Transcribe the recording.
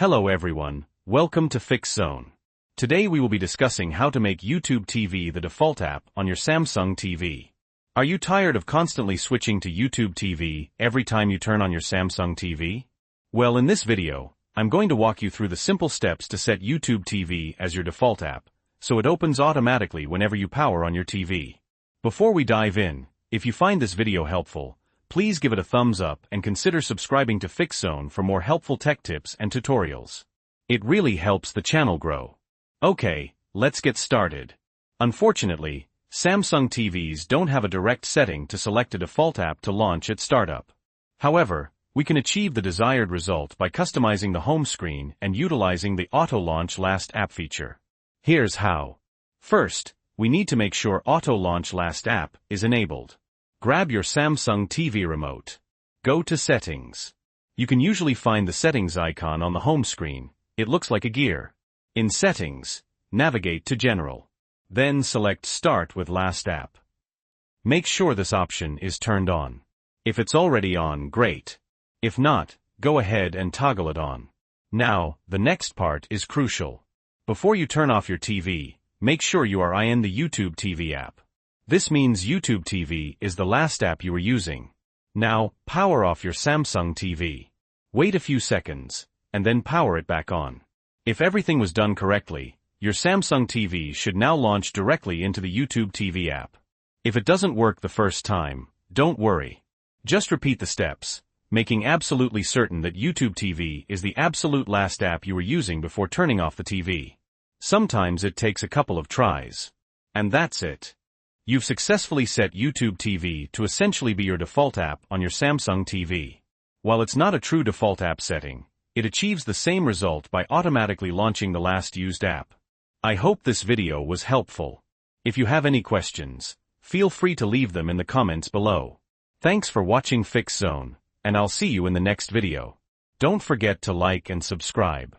Hello everyone, welcome to Fix Zone. Today we will be discussing how to make YouTube TV the default app on your Samsung TV. Are you tired of constantly switching to YouTube TV every time you turn on your Samsung TV? Well, in this video, I'm going to walk you through the simple steps to set YouTube TV as your default app, so it opens automatically whenever you power on your TV. Before we dive in, if you find this video helpful, please give it a thumbs up and consider subscribing to Fix Zone for more helpful tech tips and tutorials. It really helps the channel grow. Okay, let's get started. Unfortunately, Samsung TVs don't have a direct setting to select a default app to launch at startup. However, we can achieve the desired result by customizing the home screen and utilizing the Auto Launch Last App feature. Here's how. First, we need to make sure Auto Launch Last App is enabled. Grab your Samsung TV remote. Go to Settings. You can usually find the Settings icon on the home screen. It looks like a gear. In Settings, navigate to General. Then select Start with Last App. Make sure this option is turned on. If it's already on, great. If not, go ahead and toggle it on. Now, the next part is crucial. Before you turn off your TV, make sure you are in the YouTube TV app. This means YouTube TV is the last app you were using. Now, power off your Samsung TV. Wait a few seconds, and then power it back on. If everything was done correctly, your Samsung TV should now launch directly into the YouTube TV app. If it doesn't work the first time, don't worry. Just repeat the steps, making absolutely certain that YouTube TV is the absolute last app you were using before turning off the TV. Sometimes it takes a couple of tries. And that's it. You've successfully set YouTube TV to essentially be your default app on your Samsung TV. While it's not a true default app setting, it achieves the same result by automatically launching the last used app. I hope this video was helpful. If you have any questions, feel free to leave them in the comments below. Thanks for watching Fix Zone, and I'll see you in the next video. Don't forget to like and subscribe.